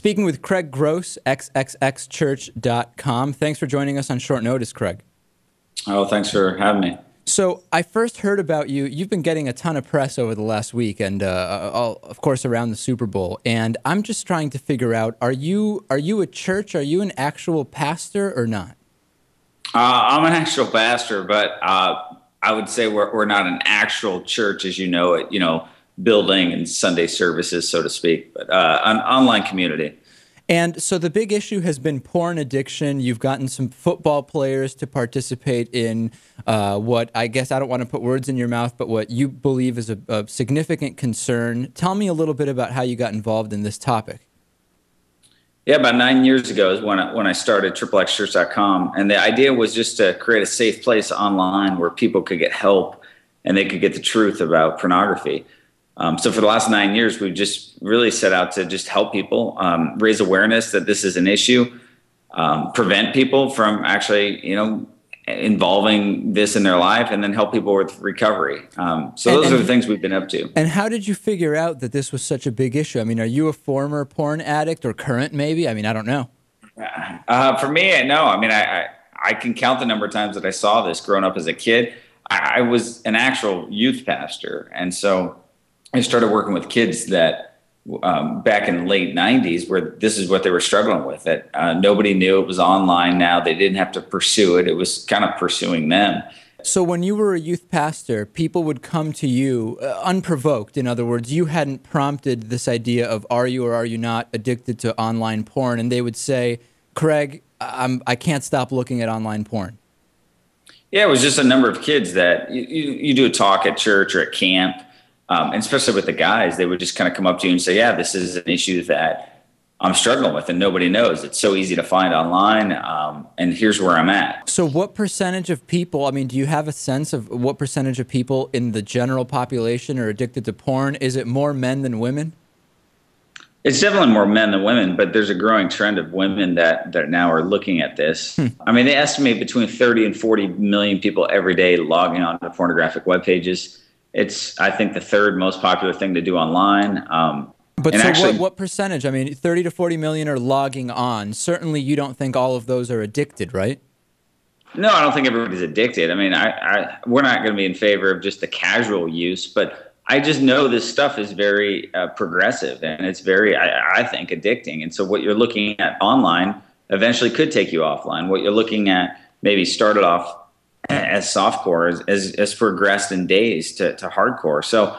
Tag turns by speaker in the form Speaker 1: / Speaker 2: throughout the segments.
Speaker 1: Speaking with Craig Gross, xxxchurch.com. Thanks for joining us on short notice, Craig.
Speaker 2: Oh, thanks for having me.
Speaker 1: So I first heard about you. You've been getting a ton of press over the last week and, of course, around the Super Bowl. And I'm just trying to figure out, are you a church? Are you an actual pastor or not?
Speaker 2: I'm an actual pastor, but I would say we're not an actual church as you know it, building and Sunday services, so to speak, but an online community.
Speaker 1: And so the big issue has been porn addiction. You've gotten some football players to participate in what, I guess, I don't want to put words in your mouth, but what you believe is a significant concern. Tell me a little bit about how you got involved in this topic.
Speaker 2: Yeah, about 9 years ago is when I started xxxchurch.com. And the idea was just to create a safe place online where people could get help and they could get the truth about pornography. So for the last 9 years, we've just really set out to just help people, raise awareness that this is an issue, prevent people from actually, involving this in their life, and then help people with recovery. So those are the things we've been up to.
Speaker 1: And how did you figure out that this was such a big issue? I mean, are you a former porn addict or current maybe? I mean, I don't know.
Speaker 2: For me, no. I mean, I can count the number of times that I saw this growing up as a kid. I was an actual youth pastor, and so I started working with kids that back in the late 90s where this is what they were struggling with, that nobody knew it was online now. They didn't have to pursue it. It was kind of pursuing them.
Speaker 1: So when you were a youth pastor, people would come to you unprovoked. In other words, you hadn't prompted this idea of are you or are you not addicted to online porn? And they would say, Craig, I can't stop looking at online porn.
Speaker 2: Yeah, it was just a number of kids that you do a talk at church or at camp. And especially with the guys, they would just kind of come up to you and say, yeah, this is an issue that I'm struggling with and nobody knows. It's so easy to find online, and here's where I'm at.
Speaker 1: So what percentage of people, I mean, do you have a sense of what percentage of people in the general population are addicted to porn? Is it more men than women?
Speaker 2: It's definitely more men than women, but there's a growing trend of women that now are looking at this. I mean, they estimate between 30 and 40 million people every day logging on to pornographic web pages. It's, I think, the third most popular thing to do online.
Speaker 1: But so actually, what percentage? I mean, 30 to 40 million are logging on. Certainly you don't think all of those are addicted, right?
Speaker 2: No, I don't think everybody's addicted. I mean, we're not going to be in favor of just the casual use, but I just know this stuff is very progressive and it's very, I think, addicting. And so what you're looking at online eventually could take you offline. What you're looking at maybe started off as softcore as progressed in days to hardcore. So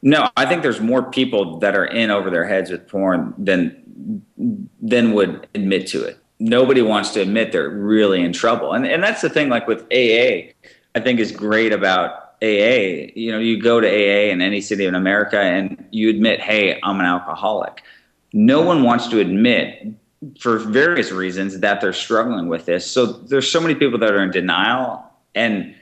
Speaker 2: no, I think there's more people that are in over their heads with porn than would admit to it. Nobody wants to admit they're really in trouble. And that's the thing, like with AA, I think is great about AA. You go to AA in any city in America and you admit, hey, I'm an alcoholic. No one wants to admit, for various reasons, that they're struggling with this. So there's so many people that are in denial. And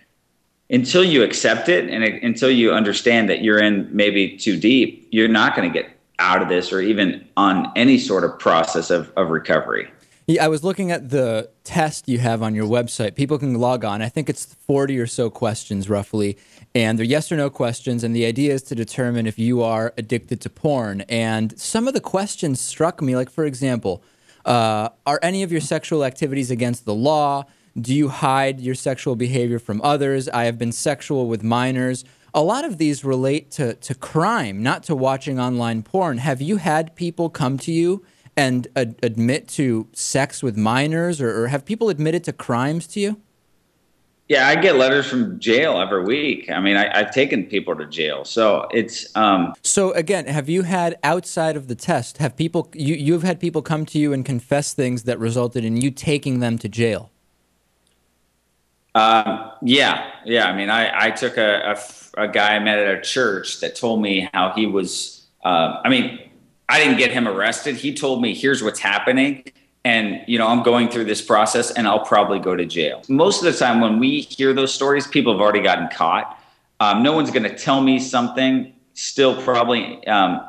Speaker 2: until you accept it and until you understand that you're in maybe too deep, you're not going to get out of this or even on any sort of process of recovery.
Speaker 1: Yeah, I was looking at the test you have on your website. People can log on. I think it's 40 or so questions roughly. And they're yes or no questions. And the idea is to determine if you are addicted to porn. And some of the questions struck me, like, for example, are any of your sexual activities against the law? Do you hide your sexual behavior from others? I have been sexual with minors. A lot of these relate to crime, not to watching online porn. Have you had people come to you and admit to sex with minors, or have people admitted to crimes to you?
Speaker 2: Yeah, I get letters from jail every week. I mean, I've taken people to jail. So it's...
Speaker 1: So again, have you had, outside of the test, have people you've had people come to you and confess things that resulted in you taking them to jail?
Speaker 2: Yeah. I mean, I took a guy I met at a church that told me how he was, I didn't get him arrested. He told me, here's what's happening. And, I'm going through this process and I'll probably go to jail. Most of the time when we hear those stories, people have already gotten caught. No one's going to tell me something still probably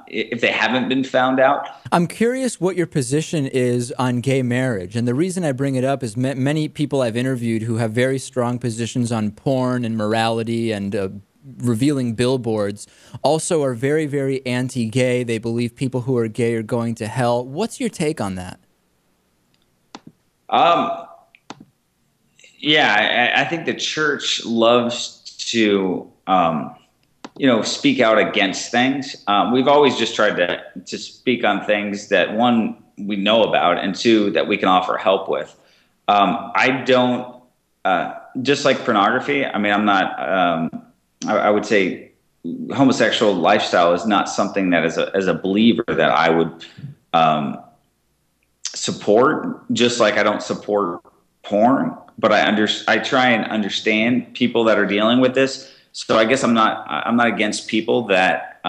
Speaker 2: if they haven't been found out.
Speaker 1: I'm curious what your position is on gay marriage. And the reason I bring it up is many people I've interviewed who have very strong positions on porn and morality and revealing billboards also are very, very anti-gay. They believe people who are gay are going to hell. What's your take on that?
Speaker 2: Yeah, I think the church loves to, speak out against things. We've always just tried to speak on things that, one, we know about, and two, that we can offer help with. I don't, just like pornography, I mean, I'm not, I would say homosexual lifestyle is not something that as a believer that I would support, just like I don't support porn, but I try and understand people that are dealing with this. So I guess I'm not against people that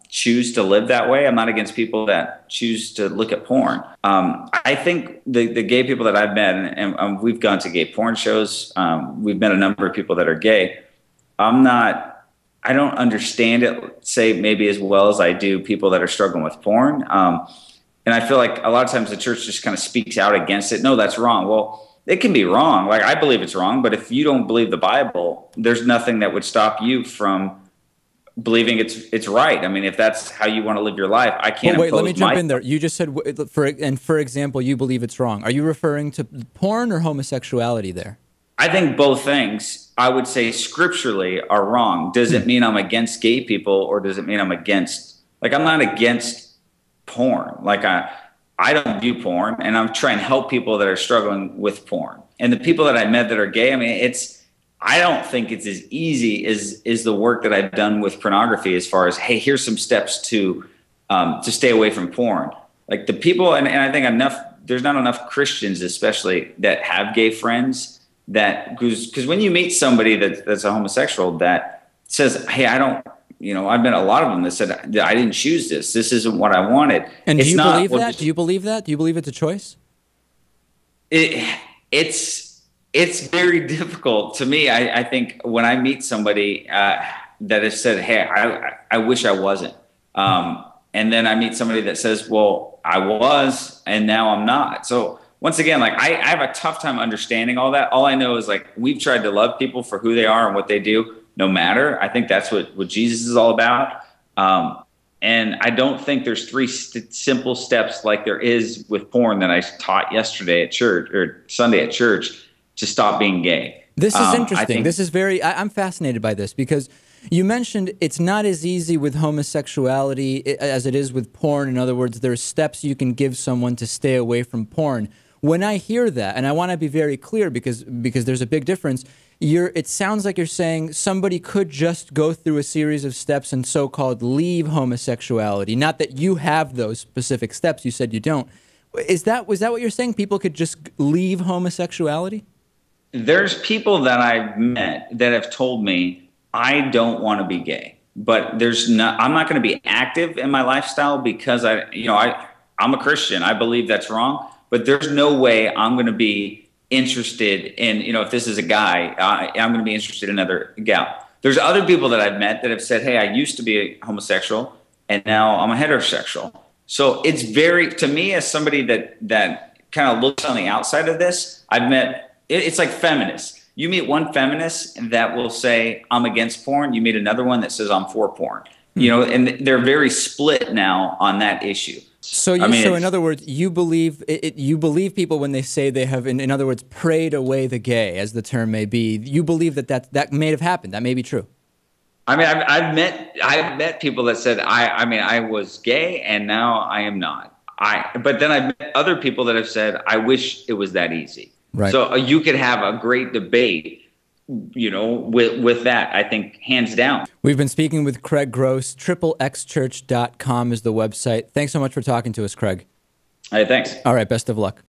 Speaker 2: choose to live that way. I'm not against people that choose to look at porn. I think the gay people that I've met, and we've gone to gay porn shows. We've met a number of people that are gay. I don't understand it, say maybe as well as I do people that are struggling with porn. And I feel like a lot of times the church just kind of speaks out against it. No, that's wrong. Well, it can be wrong. Like, I believe it's wrong, but if you don't believe the Bible, there's nothing that would stop you from believing it's right. I mean, if that's how you want to live your life, I can't.
Speaker 1: Wait, let me jump in there. You just said, for example, you believe it's wrong. Are you referring to porn or homosexuality there?
Speaker 2: I think both things, I would say, scripturally are wrong. Does it mean I'm against gay people, or does it mean I'm against, like, I'm not against porn. Like, I don't view porn, and I'm trying to help people that are struggling with porn. And the people that I met that are gay, I mean, I don't think it's as easy as the work that I've done with pornography, as far as, hey, here's some steps to stay away from porn. Like, the people, and I think there's not enough Christians, especially, that have gay friends, because when you meet somebody that's a homosexual that says, hey, I've met a lot of them that said, I didn't choose this. This isn't what I wanted.
Speaker 1: And do you believe that? Do you believe that? Do you believe it's a choice?
Speaker 2: It's very difficult to me. I think when I meet somebody that has said, hey, I wish I wasn't. And then I meet somebody that says, well, I was, and now I'm not. So once again, like, I have a tough time understanding all that. All I know is, like, we've tried to love people for who they are and what they do, no matter. I think that's what Jesus is all about. And I don't think there's three simple steps like there is with porn that I taught yesterday at church, or Sunday at church, to stop being gay.
Speaker 1: This is interesting. This is I'm fascinated by this, because you mentioned it's not as easy with homosexuality as it is with porn. In other words, there are steps you can give someone to stay away from porn. When I hear that, and I want to be very clear, because there's a big difference, it sounds like you're saying somebody could just go through a series of steps and so-called leave homosexuality. Not that you have those specific steps. You said you don't. Was that what you're saying? People could just leave homosexuality?
Speaker 2: There's people that I've met that have told me, I don't want to be gay, but I'm not going to be active in my lifestyle because I'm a Christian. I believe that's wrong, but there's no way I'm going to be interested in, if this is a guy, I'm going to be interested in another gal. There's other people that I've met that have said, hey, I used to be a homosexual and now I'm a heterosexual. So it's to me, as somebody that kind of looks on the outside of this, I've met, it's like feminists. You meet one feminist that will say, I'm against porn. You meet another one that says, I'm for porn. And they're very split now on that issue.
Speaker 1: So, in other words, you believe people when they say they have, in other words, prayed away the gay, as the term may be. You believe that may have happened. That may be true.
Speaker 2: I mean, I've met people that said, I was gay and now I am not. But then I've met other people that have said, I wish it was that easy.
Speaker 1: Right.
Speaker 2: So you could have a great debate, with that, I think, hands down.
Speaker 1: We've been speaking with Craig Gross. XXXchurch.com is the website. Thanks so much for talking to us, Craig.
Speaker 2: All right, thanks.
Speaker 1: All right, best of luck.